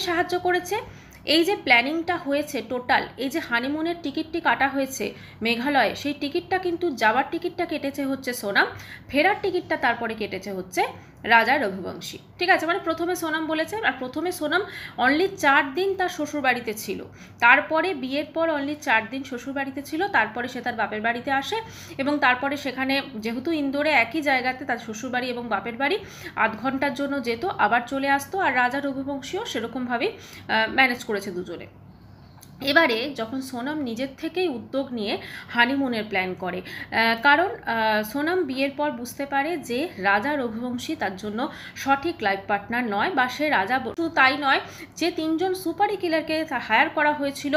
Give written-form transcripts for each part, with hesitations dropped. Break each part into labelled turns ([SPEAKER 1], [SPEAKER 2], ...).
[SPEAKER 1] সাহায্য করেছে? এই যে প্ল্যানিংটা হয়েছে টোটাল, এই যে হানিমুনের টিকিটটি কাটা হয়েছে মেঘালয়ে, সেই টিকিটটা কিন্তু যাওয়ার টিকিটটা কেটেছে হচ্ছে সোনাম, ফেরার টিকিটটা তারপরে কেটেছে হচ্ছে রাজা রঘুবংশী। ঠিক আছে, মানে প্রথমে সোনাম বলেছে, আর প্রথমে সোনাম অনলি 4 দিন তার শ্বশুরবাড়িতে ছিল, তারপরে বিয়ের পর অনলি 4 দিন শ্বশুরবাড়িতে ছিল, তারপরে সে তার বাপের বাড়িতে আসে এবং তারপরে সেখানে যেহেতু ইন্দোরে একই জায়গাতে তার শ্বশুরবাড়ি এবং বাপের বাড়ি, আধ ঘন্টার জন্য যেত আবার চলে আসতো, আর রাজা রঘুবংশীও সেরকমভাবেই ম্যানেজ করেছে দুজনে। এবারে যখন সোনাম নিজের থেকেই উদ্যোগ নিয়ে হানিমুনের প্ল্যান করে, কারণ সোনাম বিয়ের পর বুঝতে পারে যে রাজা রঘুবংশী তার জন্য সঠিক লাইফ পার্টনার নয়, বা সে রাজা শুধু তাই নয়, যে 3জন সুপারি কিলারকে হায়ার করা হয়েছিল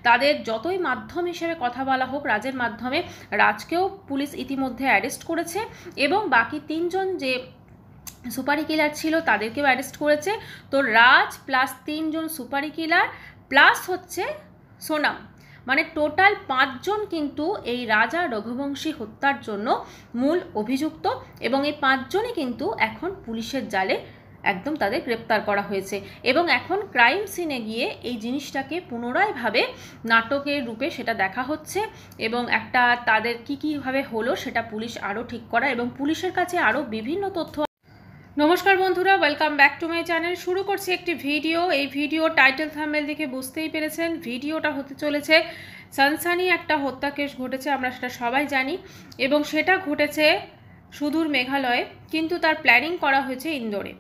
[SPEAKER 1] তাদের যতই মাধ্যম হিসেবে কথা বলা হোক রাজের মাধ্যমে, রাজকেও পুলিশ ইতিমধ্যে অ্যারেস্ট করেছে এবং বাকি 3জন যে সুপারি কিলার ছিল তাদেরকেও অ্যারেস্ট করেছে। তো রাজ প্লাস 3জন সুপারি কিলার প্লাস হচ্ছে সোনাম, মানে টোটাল 5জন কিন্তু এই রাজা রঘুবংশী হত্যার জন্য মূল অভিযুক্ত, এবং এই 5জনই কিন্তু এখন পুলিশের জালে একদম তাদের গ্রেপ্তার করা হয়েছে, এবং এখন ক্রাইম সিনে গিয়ে এই জিনিসটাকে পুনরায়ভাবে নাটকের রূপে সেটা দেখা হচ্ছে, এবং একটা তাদের কীভাবে হলো সেটা পুলিশ আরও ঠিক করা, এবং পুলিশের কাছে আরও বিভিন্ন তথ্য। নমস্কার বন্ধুরা, welcome back to my channel. শুরু করছি একটি ভিডিও। এই ভিডিও টাইটেল থাম্বনেল দেখে বুঝতেই পেরেছেন ভিডিওটা হতে চলেছে সানসানি একটা হত্যা কেস ঘটেছে, আমরা সেটা সবাই জানি, এবং সেটা ঘটেছে সুদূর মেঘালয়ে, কিন্তু তার প্ল্যানিং করা হয়েছে ইন্দোরে।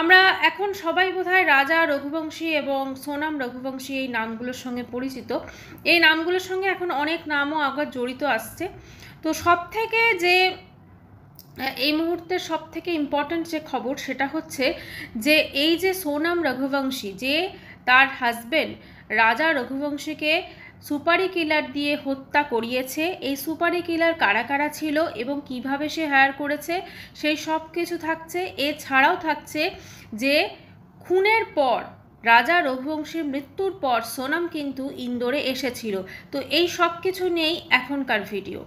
[SPEAKER 1] আমরা এখন সবাই বোধহয় রাজা রঘুবংশী এবং সোনাম রঘুবংশী এই নামগুলোর সঙ্গে পরিচিত। এই নামগুলোর সঙ্গে এখন অনেক নামও আবার জড়িত আসছে। তো সব থেকে যে এই মুহূর্তে সব থেকে ইম্পর্ট্যান্ট যে খবর সেটা হচ্ছে যে এই যে সোনাম রঘুবংশী, যে তার হাজবেন্ড রাজা রঘুবংশীকে সুপারি কিলার দিয়ে হত্যা করিয়েছে, এই সুপারি কিলার কারা কারা ছিল এবং কিভাবে সে হায়ার করেছে সেই সব কিছু থাকছে। এছাড়াও থাকছে যে খুনের পর রাজা রঘুবংশীর মৃত্যুর পর সোনাম কিন্তু ইন্দোরে এসেছিল। তো এই সব কিছু নিয়েই এখনকার ভিডিও।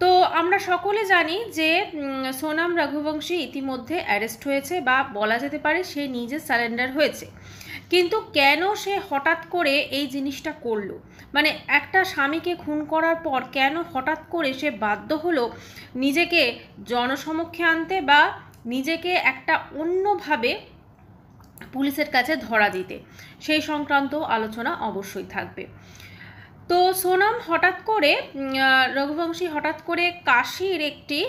[SPEAKER 1] তো আমরা সকলে জানি যে সোনাম রঘুবংশী ইতিমধ্যে অ্যারেস্ট হয়েছে, বা বলা যেতে পারে সে নিজে সারেন্ডার হয়েছে, কিন্তু কেন সে হঠাৎ করে এই জিনিসটা করলো, মানে একটা স্বামীকে খুন করার পর কেন হঠাৎ করে সে বাধ্য হলো নিজেকে জনসমক্ষে আনতে, বা নিজেকে একটা অন্যভাবে পুলিশের কাছে ধরা দিতে, সেই সংক্রান্ত আলোচনা অবশ্যই থাকবে। তো সোনাম হঠাৎ করে রঘুবংশী হঠাৎ করে কাশীর একটি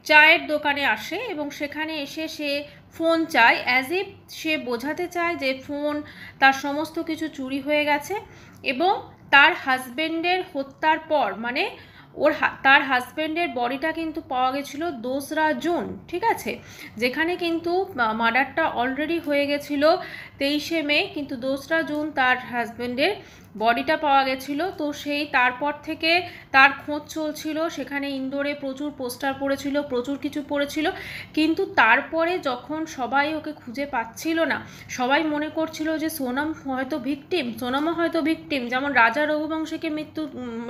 [SPEAKER 1] চায়ের দোকানে আসে, এবং সেখানে এসে সে ফোন চায়, অ্যাজ ইফ সে বোঝাতে চায় যে ফোন তার সমস্ত কিছু চুরি হয়ে গেছে, এবং তার হাজবেন্ডের হত্যার পর, মানে তার হাজবেন্ডের বডিটা কিন্তু পাওয়া গেছিল 2রা জুন, ঠিক আছে, যেখানে কিন্তু মার্ডারটা অলরেডি হয়ে গেছিল 23শে মে, কিন্তু 2রা জুন তার হাজবেন্ডের বডিটা পাওয়া গেছিল। তো সেই তারপর থেকে তার খোঁজ চলছিল, সেখানে ইন্দোরে প্রচুর পোস্টার পড়েছিল, প্রচুর কিছু পড়েছিল, কিন্তু তারপরে যখন সবাই ওকে খুঁজে পাচ্ছিল না, সবাই মনে করছিল যে সোনামও হয়তো ভিকটিম, যেমন রাজা রঘুবংশীকে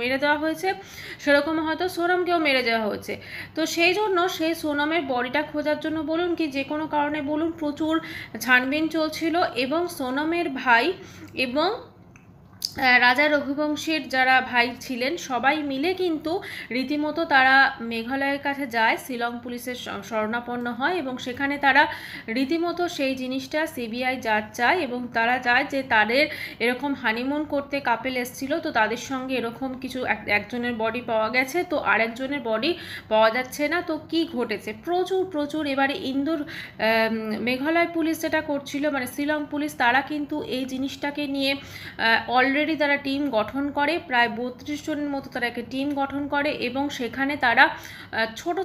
[SPEAKER 1] মেরে দেওয়া হয়েছে সেরকম হয়তো সোনামকেও মেরে দেওয়া হয়েছে। তো সেই জন্য সেই সোনামের বডিটা খোঁজার জন্য বলুন কি যে কোনো কারণে বলুন প্রচুর ছানবিন চলছিল, এবং সোনামের ভাই এবং রাজা রঘুবংশীর যারা ভাই ছিলেন সবাই মিলে কিন্তু রীতিমতো তারা মেঘালয়ের কাছে যায়, শিলং পুলিশের শরণাপন্ন হয়, এবং সেখানে তারা রীতিমতো সেই জিনিসটা সিবিআই জাজ চায়, এবং তারা চায় যে তাদের এরকম হানিমুন করতে কাপেল এসেছিল, তো তাদের সঙ্গে এরকম কিছু একজনের বডি পাওয়া গেছে, তো আরেকজনের বডি পাওয়া যাচ্ছে না, তো কি ঘটেছে প্রচুর। এবারে ইন্দোর মেঘালয় পুলিশ যেটা করছিল, মানে শিলং পুলিশ, তারা কিন্তু এই জিনিসটাকে নিয়ে অলরেডি তারা টিম গঠন করে, প্রায় 32 জনের মতো তারা একটা টিম গঠন করে, এবং সেখানে তারা ছোট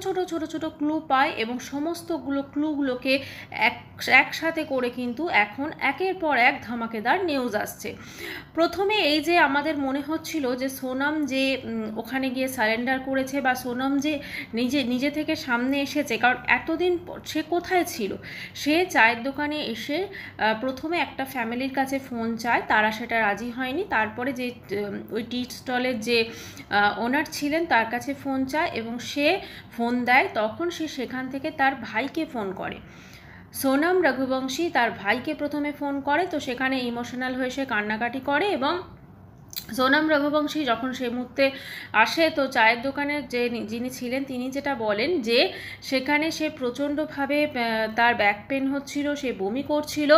[SPEAKER 1] ছোট ক্লু পায়, এবং সমস্তগুলো ক্লুগুলোকে একসাথে করে কিন্তু এখন একের পর এক ধামাকেদার নিউজ আসছে। প্রথমে এই যে আমাদের মনে হচ্ছিল যে সোনাম যে ওখানে গিয়ে সারেন্ডার করেছে, বা সোনাম যে নিজে থেকে সামনে এসেছে, কারণ এতদিন সে কোথায় ছিল, সে চায়ের দোকানে এসে প্রথমে একটা ফ্যামিলির কাছে ফোন চায়, তারা সেটা রাজি হয়নি, তারপরে যে ওই টি স্টলের যে ওনার ছিলেন তার কাছে ফোন চায়, এবং সে ফোন দেয়, তখন সে সেখান থেকে তার ভাইকে ফোন করে, সোনাম রঘুবংশী তার ভাইকে প্রথমে ফোন করে, তো সেখানে ইমোশনাল হয়ে সে কান্নাকাটি করে এবং সোনাম রঘুবংশী যখন সেই মুহূর্তে আসে, তো চায়ের দোকানের যিনি ছিলেন তিনি যেটা বলেন যে সেখানে সে প্রচণ্ডভাবে তার ব্যাক পেন হচ্ছিল, সে বমি করছিল,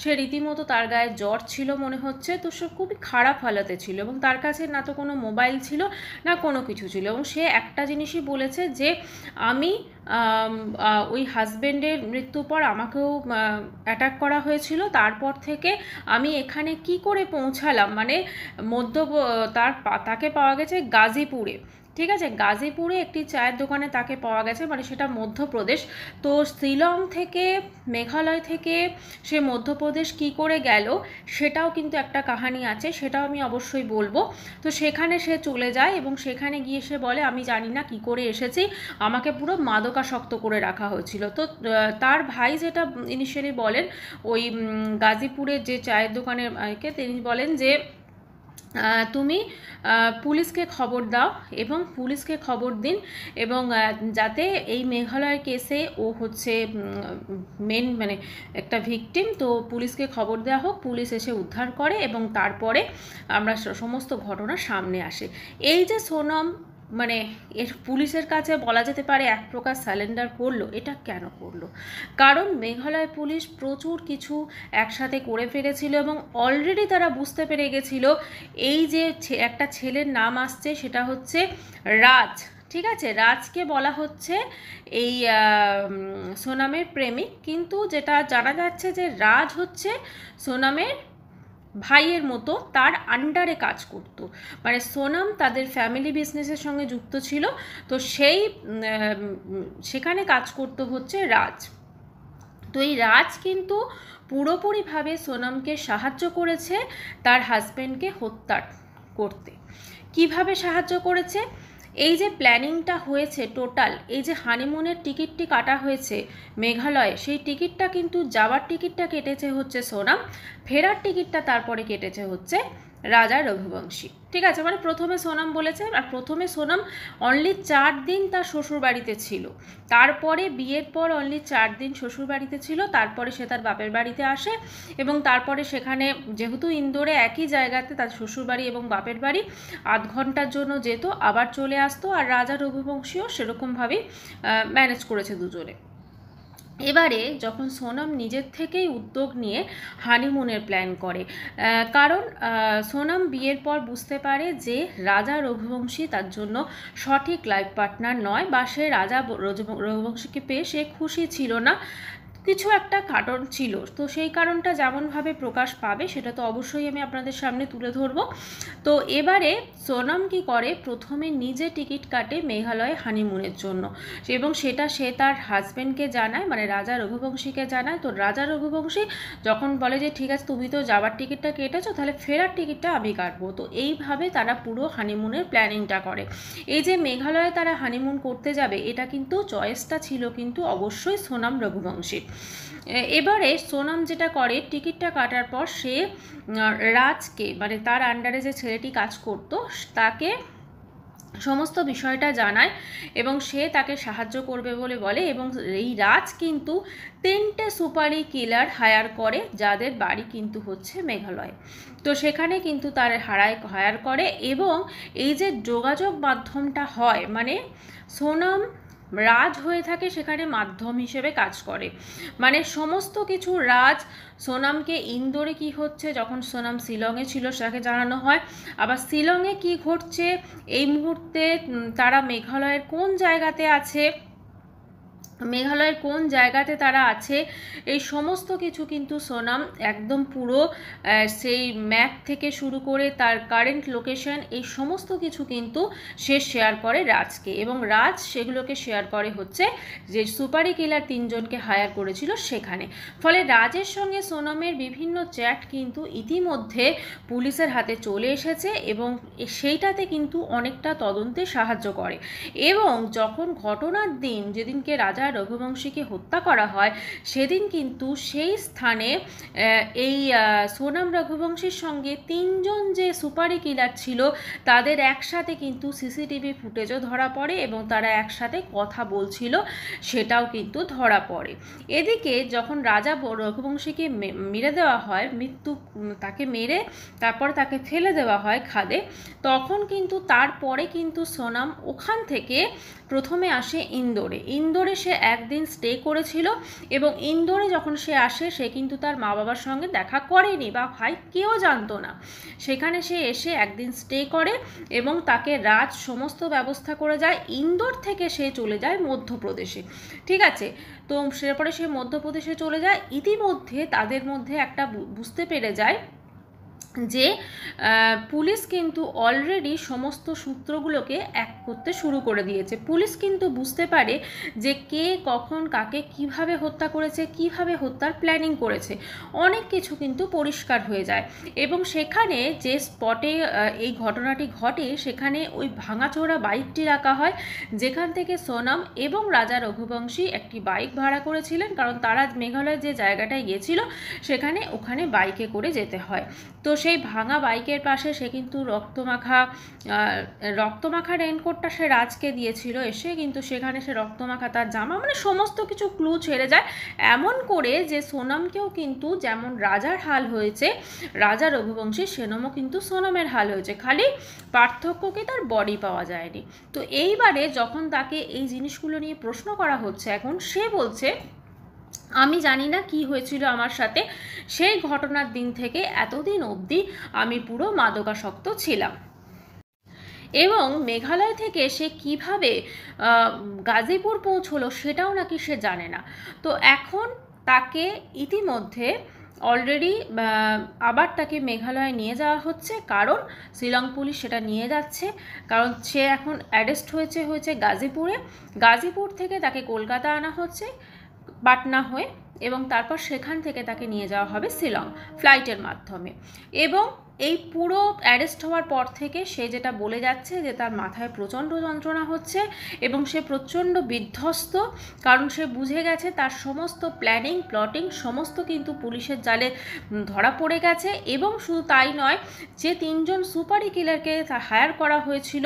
[SPEAKER 1] সে রীতিমতো তার গায়ে জ্বর ছিল মনে হচ্ছে, তো সে খুবই খারাপ হালাতে ছিল এবং তার কাছে না তো কোনো মোবাইল ছিল না কোনো কিছু ছিল। এবং সে একটা জিনিসই বলেছে যে আমি ওই হাজব্যান্ডের মৃত্যুর পর আমাকেও অ্যাটাক করা হয়েছিল, তারপর থেকে আমি এখানে কি করে পৌঁছালাম, মানে তাকে পাওয়া গেছে গাজীপুরে, ঠিক আছে, গাজীপুরে একটি চায়ের দোকানে তাকে পাওয়া গেছে, মানে সেটা মধ্যপ্রদেশ। তো শিলং থেকে, মেঘালয় থেকে সে মধ্যপ্রদেশ কি করে গেল সেটাও কিন্তু একটা কাহিনী আছে, সেটাও আমি অবশ্যই বলবো। তো সেখানে সে চলে যায় এবং সেখানে গিয়ে সে বলে আমি জানি না কি করে এসেছি, আমাকে পুরো মাদকাসক্ত করে রাখা হয়েছিল। তো তার ভাই যেটা ইনিশিয়ালি বলেন, ওই গাজীপুরের যে চায়ের দোকানের মালিককে, তিনি বলেন যে তুমি পুলিশকে খবর দাও এবং পুলিশকে খবর দিন এবং যাতে এই মেঘালয়ের কেসে ও হচ্ছে মেন মানে একটা ভিকটিম, তো পুলিশকে খবর দেওয়া হোক, পুলিশ এসে উদ্ধার করে এবং তারপরে আমরা সমস্ত ঘটনা সামনে আসে। এই যে সোনম মানে এর পুলিশের কাছে বলা যেতে পারে এক প্রকার স্যালেন্ডার করলো, এটা কেন করলো? কারণ মেঘালয় পুলিশ প্রচুর কিছু একসাথে করে ফেলেছিল এবং অলরেডি তারা বুঝতে পেরে গেছিল এই যে একটা ছেলের নাম আসছে সেটা হচ্ছে রাজ, ঠিক আছে, রাজকে বলা হচ্ছে এই সোনামের প্রেমিক, কিন্তু যেটা জানা যাচ্ছে যে রাজ হচ্ছে সোনামের ভাইয়ের মতো তার আন্ডারে কাজ করত, মানে সোনাম তাদের ফ্যামিলি বিজনেসের সঙ্গে যুক্ত ছিল, তো সেখানে কাজ করতে হচ্ছে রাজ। তো এই রাজ কিন্তু পুরোপুরিভাবে সোনামকে সাহায্য করেছে তার হাজব্যান্ডকে হত্যা করতে। কিভাবে সাহায্য করেছে? এই যে প্ল্যানিংটা হয়েছে টোটাল, এই যে হানিমুনের টিকিটটি কাটা হয়েছে মেঘালয়ে, সেই টিকিটটা কিন্তু যাওয়ার টিকিটটা কেটেছে হচ্ছে সোনাম, ফেরার টিকিটটা তারপরে কেটেছে হচ্ছে রাজা রঘুবংশী, ঠিক আছে। মানে প্রথমে সোনাম বলেছে, আর প্রথমে সোনাম অনলি 4 দিন তার শ্বশুরবাড়িতে ছিল, তারপরে বিয়ের পর অনলি 4 দিন শ্বশুরবাড়িতে ছিল, তারপরে সে তার বাপের বাড়িতে আসে এবং তারপরে সেখানে যেহেতু ইন্দোরে একই জায়গাতে তার শ্বশুরবাড়ি এবং বাপের বাড়ি, 8 ঘন্টার জন্য যেত আবার চলে আসতো, আর রাজা রঘুবংশীও সেরকমভাবেই ম্যানেজ করেছে দুজনে। এবারে যখন সোনাম নিজের থেকেই উদ্যোগ নিয়ে হানিমুনের প্ল্যান করে, কারণ সোনাম বিয়ের পর বুঝতে পারে যে রাজা রঘুবংশী তার জন্য সঠিক লাইফ পার্টনার নয়, বা সে রাজা রঘুবংশীকে পেয়ে সে খুশি ছিল না, কিছু একটা কারণ ছিল। তো সেই কারণটা যেমনভাবে প্রকাশ পাবে সেটা তো অবশ্যই আমি আপনাদের সামনে তুলে ধরব। তো এবারে সোনাম কি করে, প্রথমে নিজে টিকিট কাটে মেঘালয়ে হানিমুনের জন্য এবং সেটা সে তার হাজব্যান্ডকে জানায়, মানে রাজা রঘুবংশীকে জানায়। তো রাজা রঘুবংশী যখন বলে যে ঠিক আছে তুমি তো যাওয়ার টিকিটটা কেটেছো, তাহলে ফেরার টিকিটটা আমি কাটবো। তো এইভাবে তারা পুরো হানিমুনের প্ল্যানিংটা করে। এই যে মেঘালয়ে তারা হানিমুন করতে যাবে, এটা কিন্তু চয়েসটা ছিল কিন্তু অবশ্যই সোনাম রঘুবংশীর। এবারে সোনাম যেটা করে, টিকিটটা কাটার পর সে রাজকে, মানে তার আন্ডারে যে ছেলেটি কাজ করতো তাকে সমস্ত বিষয়টা জানায় এবং সে তাকে সাহায্য করবে বলে বলে, এবং এই রাজ কিন্তু 3টে সুপারি কিলার হায়ার করে যাদের বাড়ি কিন্তু হচ্ছে মেঘালয়। তো সেখানে কিন্তু তার হায়ার করে এবং এই যে যোগাযোগ মাধ্যমটা হয়, মানে সোনাম রাজ হয়ে থাকে সেখানে মাধ্যম হিসেবে কাজ করে, মানে সমস্ত কিছু রাজ সোনামকে ইন্দোরে কি হচ্ছে, যখন সোনাম শিলংয়ে ছিল সেটাকে জানানো হয়, আবার শিলংয়ে কি ঘটছে এই মুহূর্তে, তারা মেঘালয়ের কোন জায়গাতে আছে, মেঘালয়ের কোন জায়গাতে তারা আছে, এই সমস্ত কিছু কিন্তু সোনাম একদম পুরো সেই ম্যাপ থেকে শুরু করে তার কারেন্ট লোকেশন, এই সমস্ত কিছু কিন্তু সে শেয়ার করে রাজকে, এবং রাজ সেগুলোকে শেয়ার করে হচ্ছে যে সুপারি কিলার 3জনকে হায়ার করেছিল সেখানে। ফলে রাজের সঙ্গে সোনামের বিভিন্ন চ্যাট কিন্তু ইতিমধ্যে পুলিশের হাতে চলে এসেছে এবং সেইটাতে কিন্তু অনেকটা তদন্তে সাহায্য করে। এবং যখন ঘটনার দিন, যেদিনকে রাজা রঘুবংশীকে হত্যা করা হয় সেদিন কিন্তু সেই স্থানে এই সোনাম রঘুবংশীর সঙ্গে 3 জন যে সুপারি কিলার ছিল তাদের একসাথে কিন্তু সিসিটিভি ফুটেজও ধরা পড়ে এবং তারা একসাথে কথা বলছিল সেটাও কিন্তু ধরা পড়ে। এদিকে যখন রাজা রঘুবংশীকে মেরে দেওয়া হয়, তাকে মেরে তারপর তাকে ফেলে দেওয়া হয় খাদে, তখন কিন্তু তারপরে কিন্তু সোনাম ওখান থেকে প্রথমে আসে ইন্দোরে সে একদিন স্টে করেছিল এবং ইন্দোরে যখন সে আসে সে কিন্তু তার মা বাবার সঙ্গে দেখা করেনি বা ভাই কেউ জানতো না। সেখানে সে এসে একদিন স্টে করে এবং তাকে রাজ সমস্ত ব্যবস্থা করে যায়। ইন্দোর থেকে সে চলে যায় মধ্যপ্রদেশে, ঠিক আছে। তো সেরপরে সে মধ্যপ্রদেশে চলে যায়। ইতিমধ্যে তাদের মধ্যে একটা বুঝতে পেরে যায় যে পুলিশ কিন্তু অলরেডি সমস্ত সূত্রগুলোকে এক করতে শুরু করে দিয়েছে। পুলিশ কিন্তু বুঝতে পারে যে কে কখন কাকে কিভাবে হত্যা করেছে, কিভাবে হত্যার প্ল্যানিং করেছে, অনেক কিছু কিন্তু পরিষ্কার হয়ে যায়। এবং সেখানে যে স্পটে এই ঘটনাটি ঘটে সেখানে ওই ভাঙাচোরা বাইকটি রাখা হয়, যেখান থেকে সোনাম এবং রাজা রঘুবংশী একটি বাইক ভাড়া করেছিলেন, কারণ তারা মেঘালয়ের যে জায়গাটায় গিয়েছিল ওখানে বাইকে করে যেতে হয়। তো সেই ভাঙা বাইকের পাশে সে কিন্তু রক্তমাখা রেইনকোটটা সে রাজকে দিয়েছিল এসে, কিন্তু সেখানে সে রক্তমাখা তার জামা, মানে সমস্ত কিছু ক্লু ছেড়ে যায়, এমন করে যে সোনামকেও কিন্তু যেমন রাজার হাল হয়েছে রাজা রঘুবংশী, সেরকমও কিন্তু সোনামের হাল হয়েছে, খালি পার্থক্যকে তার বডি পাওয়া যায়নি। তো এইবারে যখন তাকে এই জিনিসগুলো নিয়ে প্রশ্ন করা হচ্ছে, এখন সে বলছে আমি জানি না কি হয়েছিল আমার সাথে, সেই ঘটনার দিন থেকে এতদিন অবধি আমি পুরো মাদকাসক্ত ছিলাম। এবং মেঘালয় থেকে সে কিভাবে গাজীপুর পৌঁছলো সেটাও নাকি সে জানে না। তো এখন তাকে ইতিমধ্যে অলরেডি আবার তাকে মেঘালয়ে নিয়ে যাওয়া হচ্ছে, কারণ শিলং পুলিশ সেটা নিয়ে যাচ্ছে, কারণ সে এখন অ্যারেস্ট হয়েছে গাজীপুর থেকে তাকে কলকাতা আনা হচ্ছে পাটনা হয়ে, এবং তারপর সেখান থেকে তাকে নিয়ে যাওয়া হবে শিলং ফ্লাইটের মাধ্যমে। এবং এই পুরো অ্যারেস্ট হওয়ার পর থেকে সে যেটা বলে যাচ্ছে যে তার মাথায় প্রচণ্ড যন্ত্রণা হচ্ছে এবং সে প্রচণ্ড বিধ্বস্ত, কারণ সে বুঝে গেছে তার সমস্ত প্লটিং সমস্ত কিন্তু পুলিশের জালে ধরা পড়ে গেছে। এবং শুধু তাই নয়, যে 3 জন সুপারি কিলারকে হায়ার করা হয়েছিল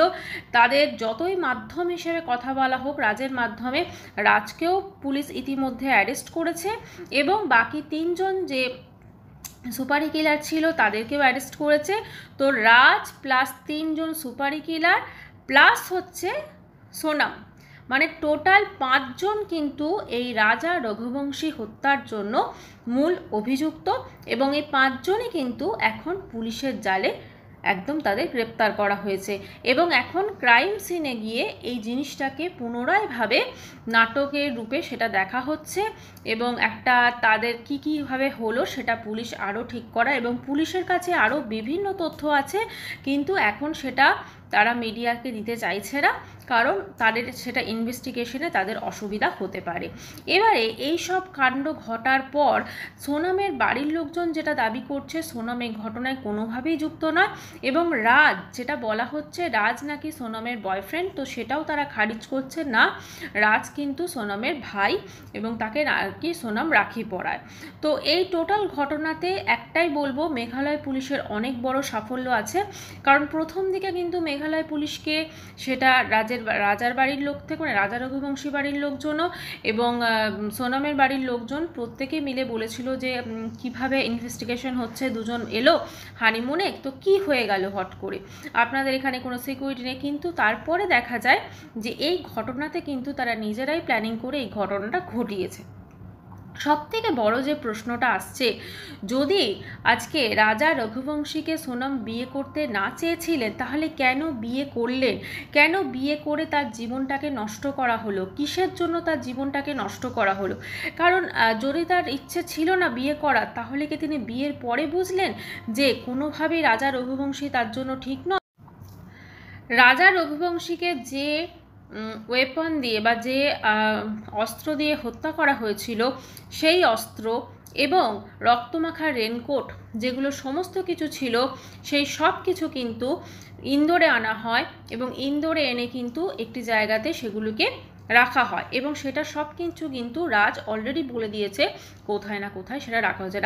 [SPEAKER 1] তাদের যতই মাধ্যম হিসেবে কথা বলা হোক রাজের মাধ্যমে, রাজকেও পুলিশ ইতিমধ্যে অ্যারেস্ট করেছে এবং বাকি 3 জন যে সুপারি কিলার ছিল তাদেরকেও অ্যারেস্ট করেছে। তো রাজ প্লাস 3 জন সুপারি কিলার প্লাস হচ্ছে সোনাম, মানে টোটাল 5 জন কিন্তু এই রাজা রঘুবংশী হত্যার জন্য মূল অভিযুক্ত, এবং এই 5 জনই কিন্তু এখন পুলিশের জালে একদম তাদের গ্রেপ্তার করা হয়েছে। এবং এখন ক্রাইম সিনে গিয়ে এই জিনিসটাকে পুনরায়ভাবে নাটকের রূপে সেটা দেখা হচ্ছে এবং একটা তাদের কীভাবে হলো সেটা পুলিশ আরও ঠিক করা, এবং পুলিশের কাছে আরও বিভিন্ন তথ্য আছে, কিন্তু এখন সেটা তারা মিডিয়াকে দিতে চাইছে না, কারণ তাদের সেটা ইনভেস্টিগেশনে তাদের অসুবিধা হতে পারে। এবারে এই সব কাণ্ড ঘটার পর সোনামের বাড়ির লোকজন যেটা দাবি করছে সোনাম এই ঘটনায় কোনোভাবেই যুক্ত নয়, এবং রাজ যেটা বলা হচ্ছে রাজ নাকি সোনামের বয়ফ্রেন্ড, তো সেটাও তারা খারিজ করছে না, রাজ কিন্তু সোনামের ভাই এবং তাকে নাকি সোনাম রাখি পরায়। তো এই টোটাল ঘটনাতে একটাই বলবো, মেঘালয় পুলিশের অনেক বড় সাফল্য আছে, কারণ প্রথম দিকে কিন্তু মেঘালয় পুলিশকে সেটা রাজার বাড়ির লোক থেকে, মানে রাজা রঘুবংশী বাড়ির লোকজনও এবং সোনামের বাড়ির লোকজন প্রত্যেকে মিলে বলেছিল যে কিভাবে ইনভেস্টিগেশন হচ্ছে, 2 জন এলো হানিমুনে, তো কি হয়ে গেল হট করে, আপনাদের এখানে কোনো সিকিউরিটি নেই। কিন্তু তারপরে দেখা যায় যে এই ঘটনাতে কিন্তু তারা নিজেরাই প্ল্যানিং করে এই ঘটনাটা ঘটিয়েছে। সবথেকে বড় যে প্রশ্নটা আসছে, যদি আজকে রাজা রঘুবংশীকে সোনাম বিয়ে করতে না চেয়েছিলেন তাহলে কেন বিয়ে করলেন, কেন বিয়ে করে তার জীবনটাকে নষ্ট করা হলো, কিসের জন্য তার জীবনটাকে নষ্ট করা হলো? কারণ যদি তার ইচ্ছে ছিল না বিয়ে করার, তাহলে কি তিনি বিয়ের পরে বুঝলেন যে কোনোভাবেই রাজা রঘুবংশী তার জন্য ঠিক নয়? রাজা রঘুবংশীকে যে ওয়েপন দিয়ে বা যে অস্ত্র দিয়ে হত্যা করা হয়েছিল সেই অস্ত্র এবং রক্তমাখা রেনকোট যেগুলো সমস্ত কিছু ছিল, সেই সব কিছু কিন্তু ইন্দোরে আনা হয় এবং ইন্দোরে এনে কিন্তু একটি জায়গাতে সেগুলোকে রাখা হয়, এবং সেটা সব কিছু কিন্তু রাজ অলরেডি বলে দিয়েছে কোথায় না কোথায় সেটা রাখা হয়েছে।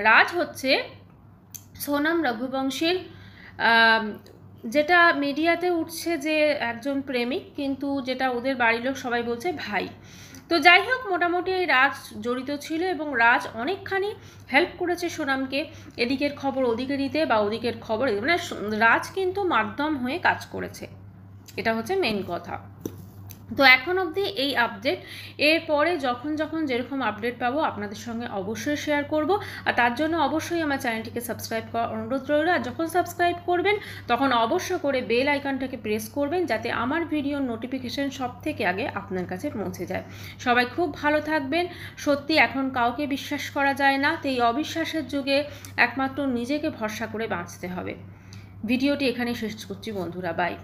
[SPEAKER 1] রাজ হচ্ছে সোনাম রঘুবংশীর যেটা মিডিয়াতে উঠছে যে একজন প্রেমিক, কিন্তু যেটা ওদের বাড়ির লোক সবাই বলছে ভাই। তো যাই হোক, মোটামুটি এই রাজ জড়িত ছিল এবং রাজ অনেকখানি হেল্প করেছে সোনামকে এদিকের খবর ওদিকে দিতে বা ওদিকের খবর, মানে রাজ কিন্তু মাধ্যম হয়ে কাজ করেছে, এটা হচ্ছে মেন কথা। তো এখন অবধি এই আপডেট, এরপরে যখন যেরকম আপডেট পাবো আপনাদের সঙ্গে অবশ্যই শেয়ার করব, আর তার জন্য অবশ্যই আমার চ্যানেলটিকে সাবস্ক্রাইব করার অনুরোধ রইল। আর যখন সাবস্ক্রাইব করবেন তখন অবশ্য করে বেল আইকনটাকে প্রেস করবেন, যাতে আমার ভিডিওর নোটিফিকেশন সব থেকে আগে আপনার কাছে পৌঁছে যায়। সবাই খুব ভালো থাকবেন। সত্যি এখন কাউকে বিশ্বাস করা যায় না, তো এই অবিশ্বাসের যুগে একমাত্র নিজেকে ভরসা করে বাঁচতে হবে। ভিডিওটি এখানেই শেষ করছি বন্ধুরা, বাই।